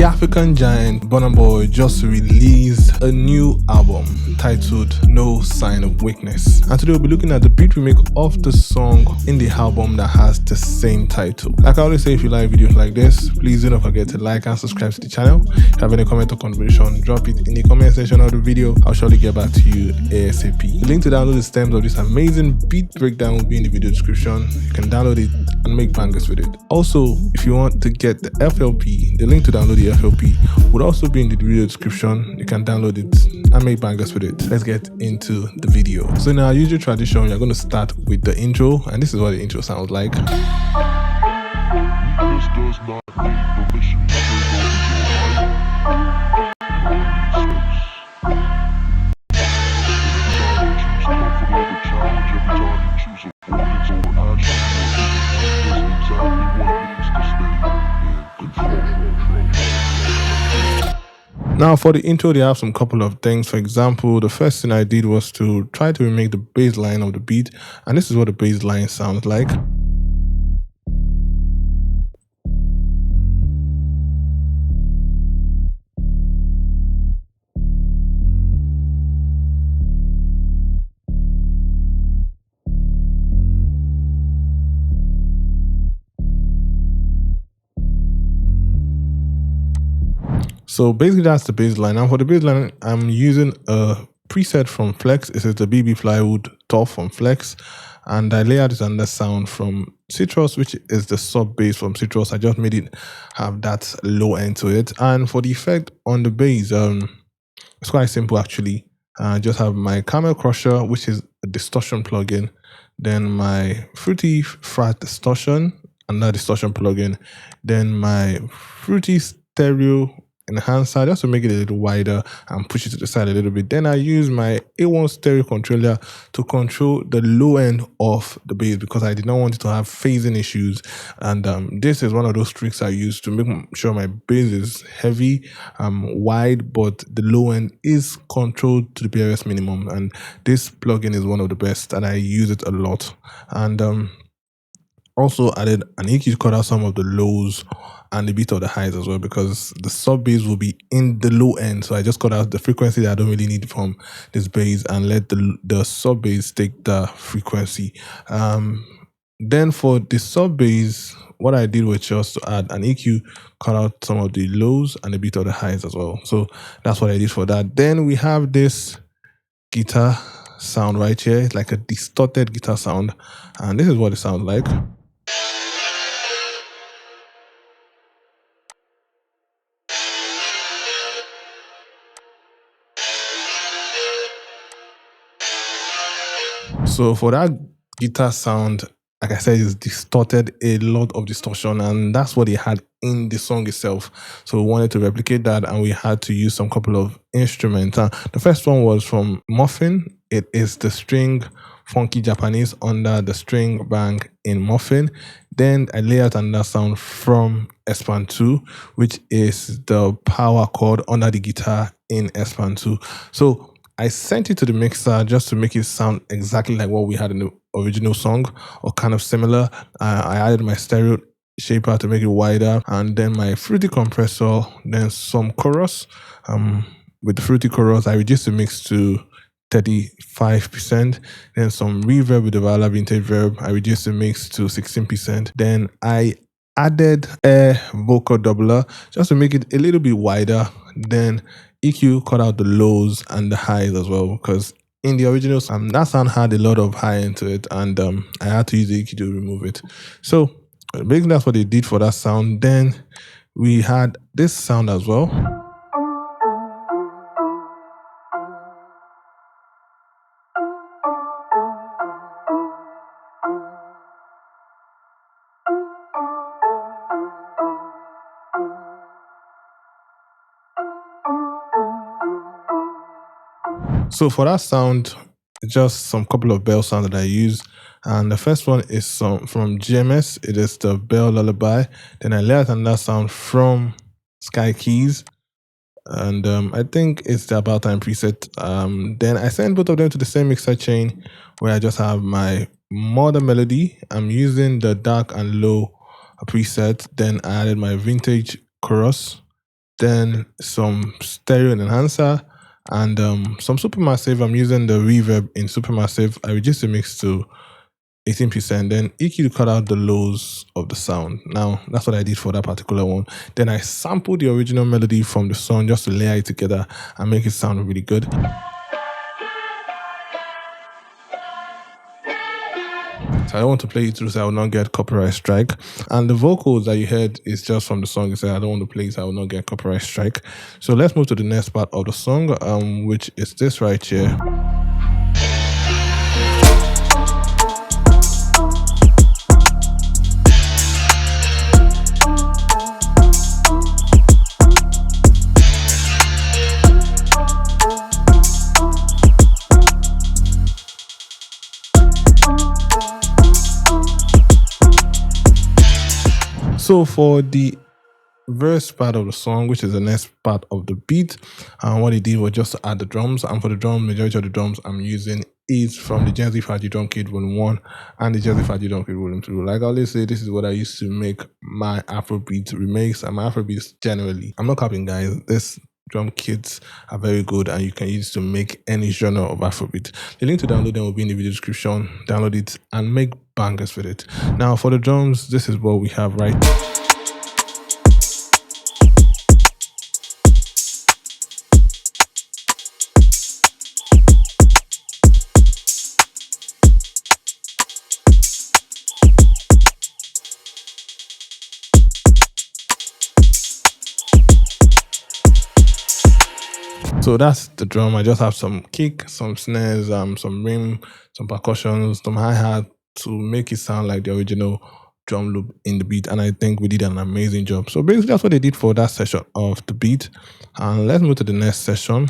The African giant Burna Boy just released a new album titled No Sign of Weakness, and today we'll be looking at the beat remake of the song in the album that has the same title. Like I always say, if you like videos like this, please do not forget to like and subscribe to the channel. If you have any comment or contribution, drop it in the comment section of the video. I'll surely get back to you ASAP. The link to download the stems of this amazing beat breakdown will be in the video description. You can download it and make bangers with it. Also, if you want to get the FLP, the link to download the FLP would also be in the video description. You can download it and make bangers with it. Let's get into the video. So in our usual tradition, we are going to start with the intro, and this is what the intro sounds like. Now for the intro, they have some couple of things. For example, the first thing I did was to try to remake the bass line of the beat, and this is what the bass line sounds like. So basically that's the bass line. Now for the bass line, I'm using a preset from Flex. This is the BB Plywood top from Flex, and I layered it under sound from Citrus, which is the sub bass from Citrus. I just made it have that low end to it. And for the effect on the bass, it's quite simple actually. I just have my Camel Crusher, which is a distortion plugin, then my Fruity Frat distortion, another distortion plugin, then my Fruity Stereo enhancer just to make it a little wider and push it to the side a little bit. Then I use my A1 stereo controller to control the low end of the bass because I did not want it to have phasing issues, and this is one of those tricks I use to make sure my bass is heavy, wide, but the low end is controlled to the barest minimum, and this plugin is one of the best and I use it a lot. And also added an EQ to cut out some of the lows and a bit of the highs as well, because the sub bass will be in the low end. So I just cut out the frequency that I don't really need from this bass and let the sub bass take the frequency. Then for the sub bass, what I did was just to add an EQ, cut out some of the lows and a bit of the highs as well. So that's what I did for that. Then we have this guitar sound right here. It's like a distorted guitar sound, and this is what it sounds like. So for that guitar sound, like I said, it's distorted, a lot of distortion, and that's what it had in the song itself. So we wanted to replicate that, and we had to use some couple of instruments. The first one was from Muffin. It is the string funky Japanese under the string bang in Muffin. Then I layered another sound from Espan 2, which is the power chord under the guitar in Espan 2. So I sent it to the mixer just to make it sound exactly like what we had in the original song, or kind of similar. I added my stereo shaper to make it wider, and then my Fruity compressor, then some chorus. With the Fruity chorus, I reduced the mix to 35%, then some reverb with the Vala Vintage Verb. I reduced the mix to 16%. Then I added a vocal doubler just to make it a little bit wider. Then EQ cut out the lows and the highs as well, because in the original that sound had a lot of high into it, and I had to use the EQ to remove it. So basically that's what they did for that sound. Then we had this sound as well. So for that sound, just some couple of bell sounds that I use. And the first one is from GMS. It is the Bell Lullaby. Then I layered another sound from Sky Keys. And I think it's the About Time preset. Then I send both of them to the same mixer chain where I just have my modern melody. I'm using the dark and low preset. Then I added my vintage chorus. then some stereo enhancer, and some supermassive. I'm using the reverb in supermassive. I reduced the mix to 18%, then EQ to cut out the lows of the sound. Now, that's what I did for that particular one. Then I sampled the original melody from the song just to layer it together and make it sound really good. So I don't want to play it through so I will not get copyright strike. And the vocals that you heard is just from the song. You say I don't want to play it so I will not get copyright strike. So let's move to the next part of the song, which is this right here. So for the verse part of the song, which is the next part of the beat, what he did was just to add the drums. And for the drums, majority of the drums I'm using is from the Gen Z Faji Drum Kit Volume 1 and the Gen Z Faji Drum Kit Volume 2. Like I always say, this is what I used to make my Afrobeat remakes and my Afrobeats generally. I'm not copying, guys. This drum kits are very good and you can use to make any genre of Afrobeat. The link to download them will be in the video description. Download it and make bangers with it. Now for the drums, this is what we have right. So that's the drum. I just have some kick, some snares, some rim, some percussions, some hi-hat to make it sound like the original drum loop in the beat. And I think we did an amazing job. So basically that's what they did for that session of the beat. And let's move to the next session.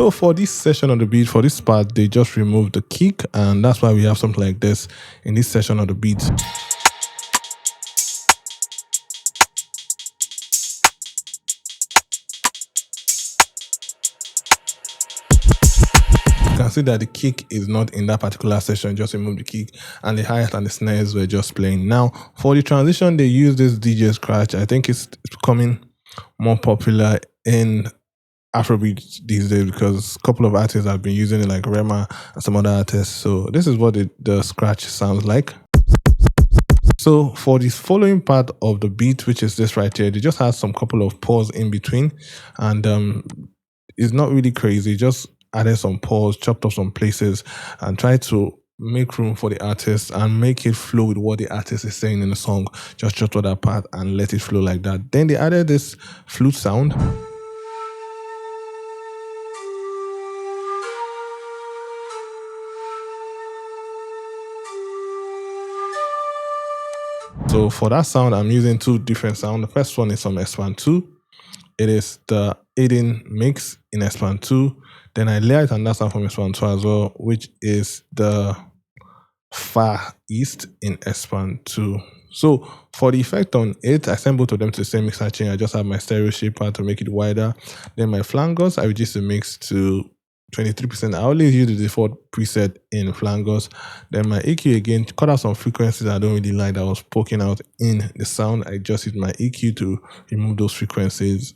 So for this session of the beat, for this part, they just removed the kick, and that's why we have something like this in this session of the beat. You can see that the kick is not in that particular session, just remove the kick, and the hi-hat and the snares were just playing. Now, for the transition, they use this DJ scratch. I think it's becoming more popular in Afrobeat these days because a couple of artists have been using it, like Rema and some other artists. So this is what the scratch sounds like. So for this following part of the beat, which is this right here, they just have some couple of pause in between, and it's not really crazy. Just added some pause, chopped up some places, and try to make room for the artist and make it flow with what the artist is saying in the song. Just chop out that part and let it flow like that. Then they added this flute sound. So for that sound, I'm using two different sounds. The first one is from Expand 2. It is the Aiden mix in Expand 2. Then I layer it on that sound from Expand 2 as well, which is the Far East in Expand 2. So for the effect on it, I send both of them to the same mixer chain. I just have my stereo shaper to make it wider. Then my flangers, I reduce the mix to 23%. I always use the default preset in flangers. Then my EQ again, cut out some frequencies I don't really like that was poking out in the sound. I just use my EQ to remove those frequencies.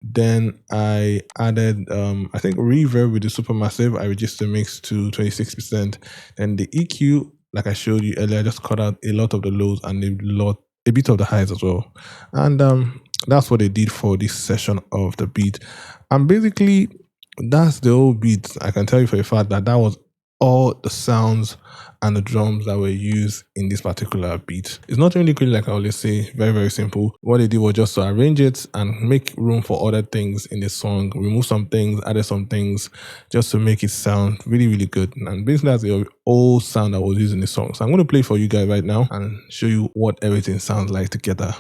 Then I added, I think, reverb with the supermassive. I reduced the mix to 26%. Then the EQ, like I showed you earlier, I just cut out a lot of the lows and a bit of the highs as well. And that's what they did for this session of the beat. And basically, that's the whole beat. I can tell you for a fact that was all the sounds and the drums that were used in this particular beat. It's not really cool, like I always say, very, very simple. What they did was just to arrange it and make room for other things in the song, remove some things, added some things, just to make it sound really, really good. And basically that's the whole sound that was used in the song. So I'm going to play for you guys right now and show you what everything sounds like together.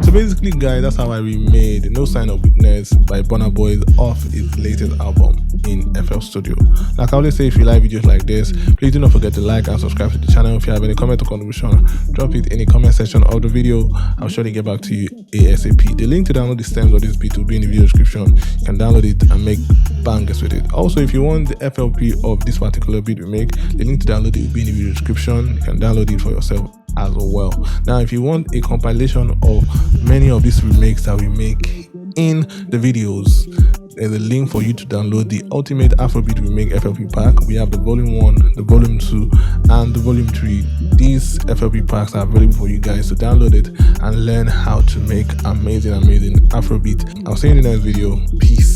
So basically, guys, that's how I remade No Sign of Weakness by BURNA Boys off its latest album in FL Studio. Like I always say, if you like videos like this, please do not forget to like and subscribe to the channel. If you have any comment or contribution, drop it in the comment section of the video. I'll surely get back to you ASAP. The link to download the stems of this beat will be in the video description. You can download it and make bangers with it. Also, if you want the FLP of this particular beat we make, the link to download it will be in the video description. You can download it for yourself as well. Now, if you want a compilation of many of these remakes that we make in the videos, there's a link for you to download the Ultimate Afrobeat Remake FLP pack. We have the volume 1, the volume 2, and the volume 3. These FLP packs are available for you guys to download it and learn how to make amazing Afrobeat. I'll see you in the next video. Peace.